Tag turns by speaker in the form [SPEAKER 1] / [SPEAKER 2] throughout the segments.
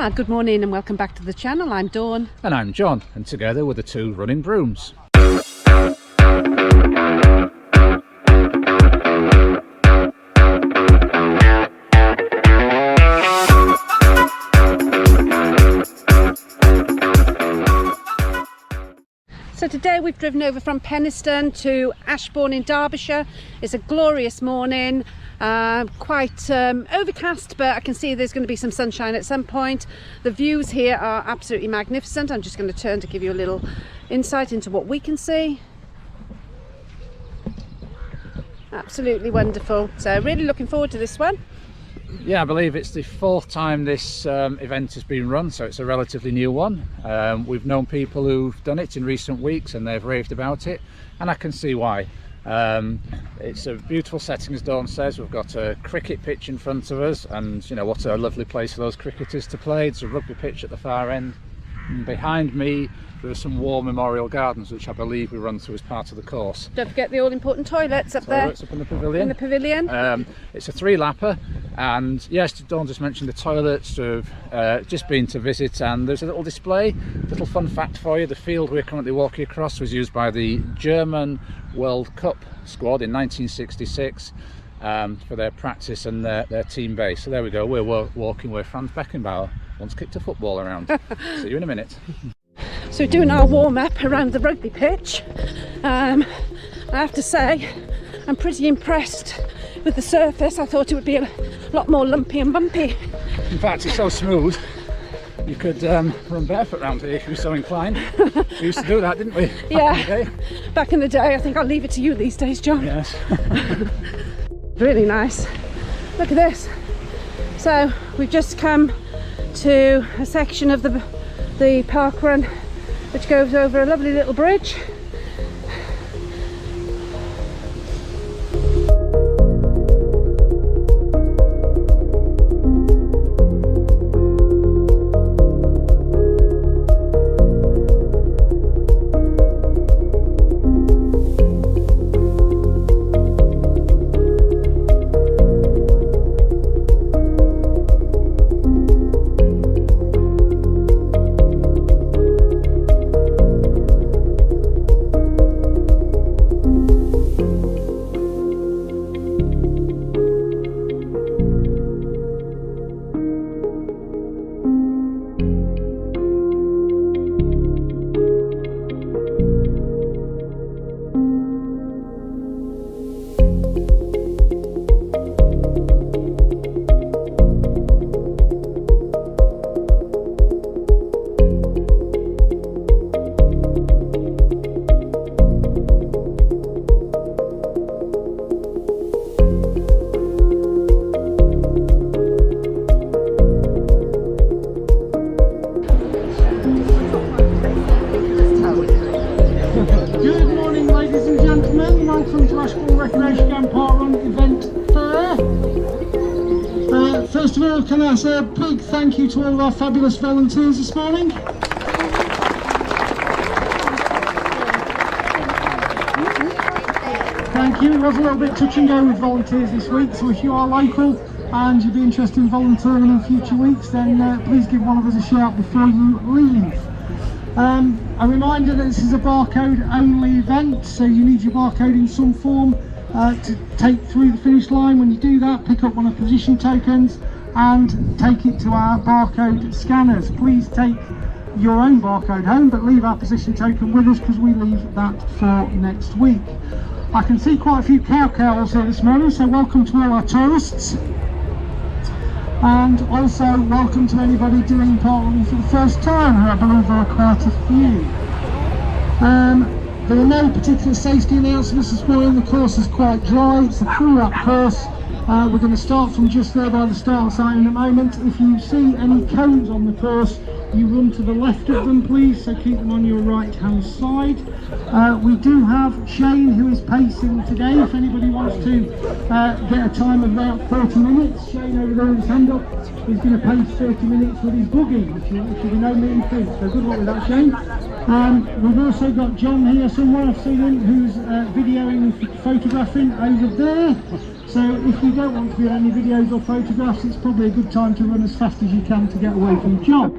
[SPEAKER 1] Good morning and welcome back to the channel. I'm Dawn.
[SPEAKER 2] And I'm John, and together we're the two running brooms.
[SPEAKER 1] So today we've driven over from Penistone to Ashbourne in Derbyshire. It's a glorious morning, quite overcast, but I can see there's going to be some sunshine at some point. The views here are absolutely magnificent. I'm just going to turn to give you a little insight into what we can see. Absolutely wonderful. So really looking forward to this one.
[SPEAKER 2] Yeah, I believe it's the fourth time this event has been run, so it's a relatively new one. We've known people who've done it in recent weeks and they've raved about it, and I can see why. It's a beautiful setting, as Dawn says. We've got a cricket pitch in front of us, and you know what a lovely place for those cricketers to play. It's a rugby pitch at the far end, and behind me there are some war memorial gardens which I believe we run through as part of the course.
[SPEAKER 1] Don't forget the all-important toilets up there.
[SPEAKER 2] Toilets up in the pavilion.
[SPEAKER 1] In the pavilion.
[SPEAKER 2] It's a three-lapper, and yes, Dawn just mentioned the toilets. I've just been to visit, and there's a little display. Little fun fact for you: the field we're currently walking across was used by the German World Cup squad in 1966 for their practice and their team base. So there we go. We're walking where Franz Beckenbauer once kicked a football around. See you in a minute.
[SPEAKER 1] So we're doing our warm-up around the rugby pitch. I have to say I'm pretty impressed with the surface. I thought it would be a lot more lumpy and bumpy.
[SPEAKER 2] In fact, it's so smooth you could run barefoot around here if you were so inclined. We used to do that, didn't we?
[SPEAKER 1] Yeah, back in the day. I think I'll leave it to you these days, John.
[SPEAKER 2] Yes.
[SPEAKER 1] Really nice. Look at this. So we've just come to a section of the Parkrun which goes over a lovely little bridge.
[SPEAKER 3] First of all, can I say a big thank you to all of our fabulous volunteers this morning. Thank you. It was a little bit touch and go with volunteers this week, so if you are local and you'd be interested in volunteering in future weeks, then please give one of us a shout before you leave. A reminder that this is a barcode only event, so you need your barcode in some form to take through the finish line. When you do that, pick up one of the position tokens and take it to our barcode scanners. Please take your own barcode home, but leave our position token with us because we leave that for next week. I can see quite a few cows here this morning, so welcome to all our tourists, and also welcome to anybody doing Parkrun for the first time, who I believe there are quite a few. There are no particular safety announcements this morning. The course is quite dry. It's a full-up course. We're going to start from just there by the start sign in a moment. If you see any cones on the course, you run to the left of them, please, so keep them on your right hand side. We do have Shane, who is pacing today. If anybody wants to get a time of about 30 minutes, Shane over there with his hand up is going to pace 30 minutes with his buggy, which is no mean feat, so good luck with that, Shane. We've also got John here somewhere, I've seen him, who's videoing and photographing over there. So if you don't want to be on any videos or photographs, it's probably a good time to run as fast as you can to get away from the job.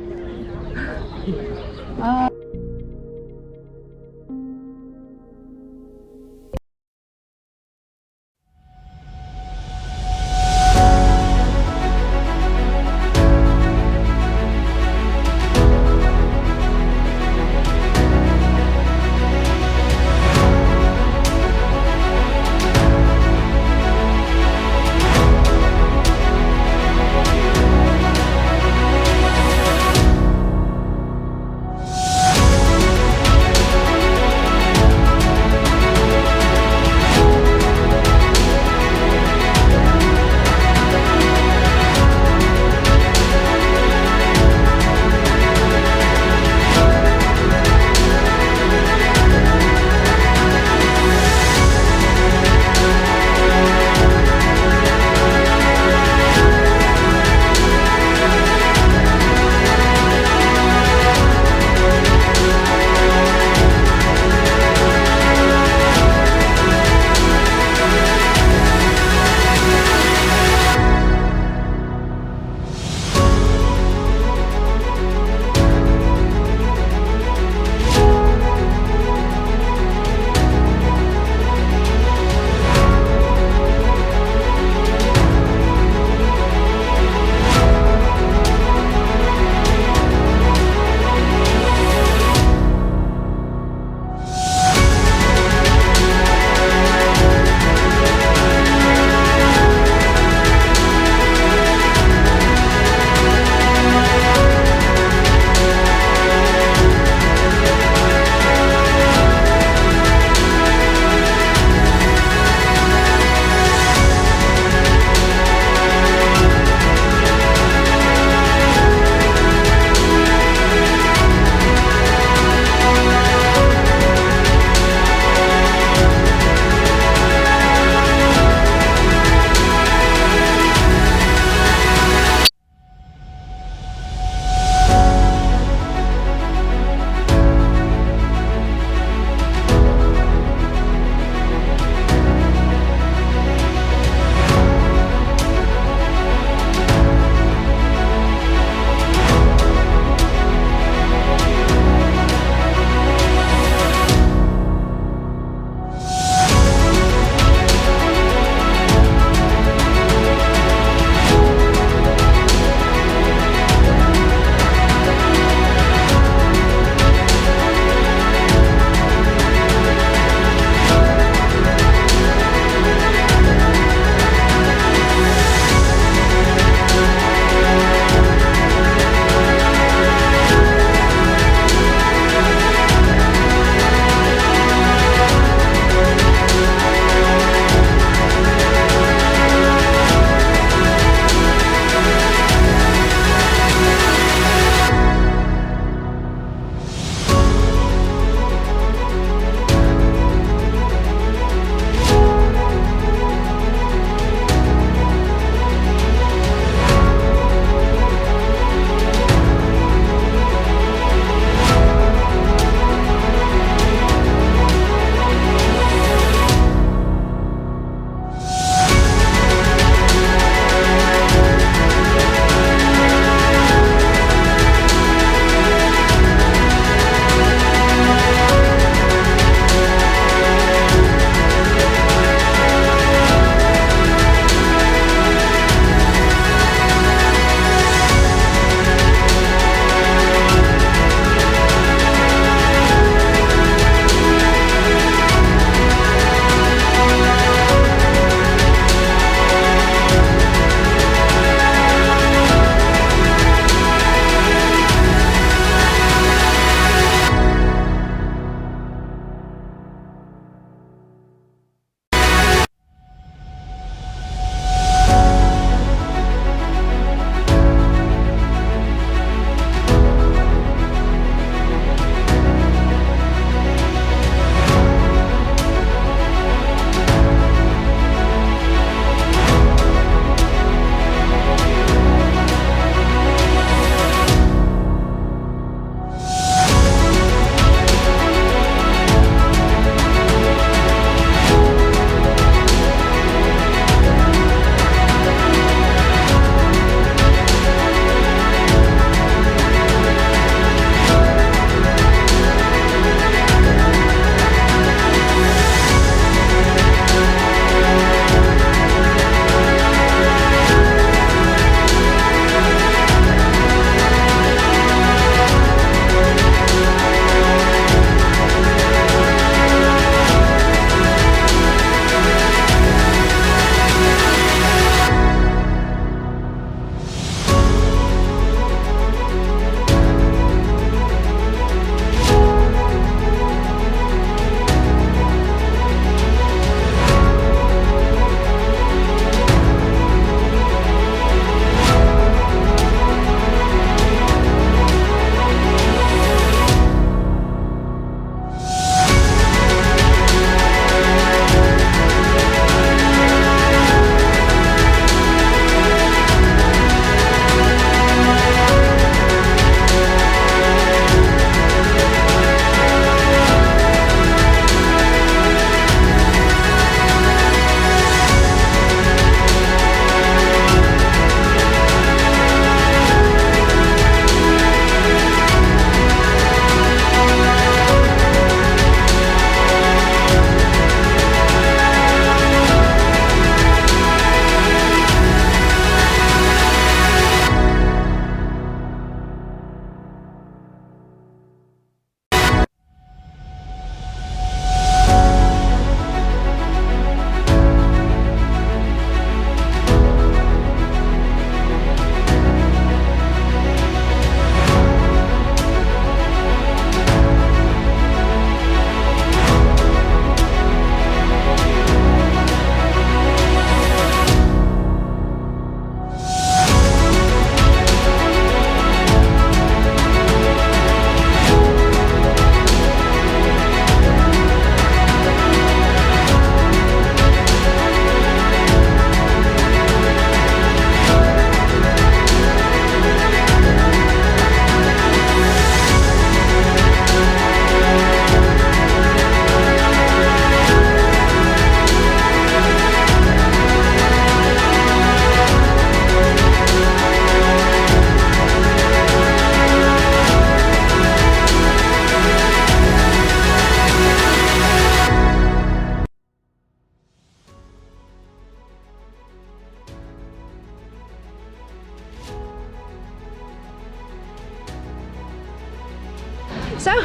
[SPEAKER 1] So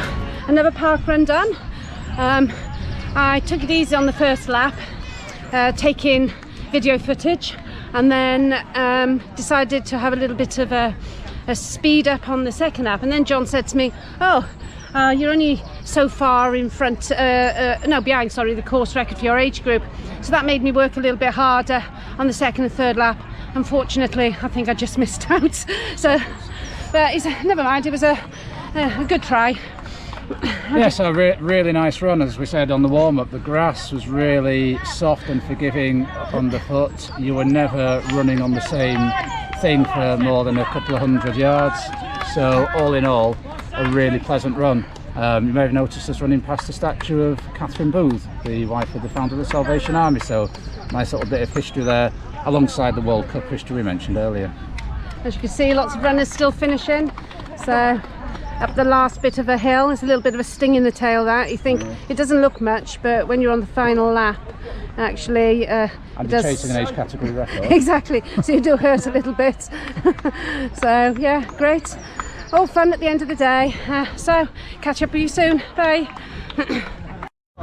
[SPEAKER 1] another park run done. I took it easy on the first lap, taking video footage, and then decided to have a little bit of a speed up on the second lap. And then John said to me, oh, you're only so far in front, behind, sorry, the course record for your age group. So that made me work a little bit harder on the second and third lap. Unfortunately, I think I just missed out. So, but never mind, it was a good try.
[SPEAKER 2] Yes, a really nice run. As we said on the warm-up, the grass was really soft and forgiving underfoot. You were never running on the same thing for more than a couple of 100 yards. So all in all, a really pleasant run. You may have noticed us running past the statue of Catherine Booth, the wife of the founder of the Salvation Army. So nice little bit of history there, alongside the World Cup history we mentioned earlier.
[SPEAKER 1] As you can see, lots of runners still finishing. So up the last bit of a hill, there's a little bit of a sting in the tail there. You think it doesn't look much, but when you're on the final lap, actually
[SPEAKER 2] and you're chasing an age category record.
[SPEAKER 1] Exactly, so you do hurt a little bit. So yeah, great, all fun at the end of the day. So catch up with you soon. Bye.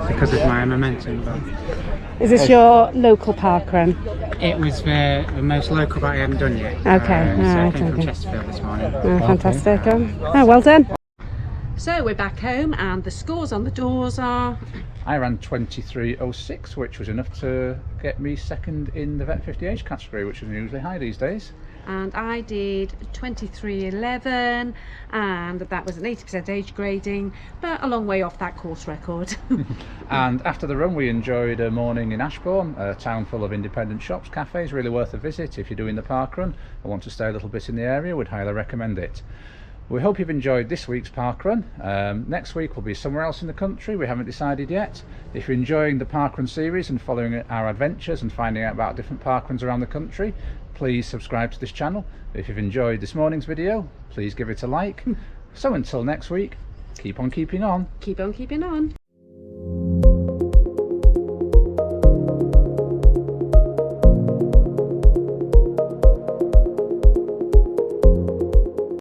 [SPEAKER 4] Because of my momentum, but
[SPEAKER 1] Is this your local park run?
[SPEAKER 4] it was the most local that I hadn't done yet.
[SPEAKER 1] Okay,
[SPEAKER 4] So I
[SPEAKER 1] right,
[SPEAKER 4] came from
[SPEAKER 1] okay.
[SPEAKER 4] Chesterfield this morning.
[SPEAKER 1] Oh, fantastic. Oh, well done. So we're back home and the scores on the doors are...
[SPEAKER 2] I ran 23.06, which was enough to get me second in the Vet 50 age category, which is unusually high these days.
[SPEAKER 1] And I did 23.11, and that was an 80% age grading, but a long way off that course record.
[SPEAKER 2] And after the run we enjoyed a morning in Ashbourne, a town full of independent shops, cafes, really worth a visit. If you're doing the park run or want to stay a little bit in the area, would highly recommend it. We hope you've enjoyed this week's parkrun. Next week will be somewhere else in the country, we haven't decided yet. If you're enjoying the parkrun series and following our adventures and finding out about different parkruns around the country, please subscribe to this channel. If you've enjoyed this morning's video, please give it a like. So until next week, keep on keeping on.
[SPEAKER 1] Keep on keeping on.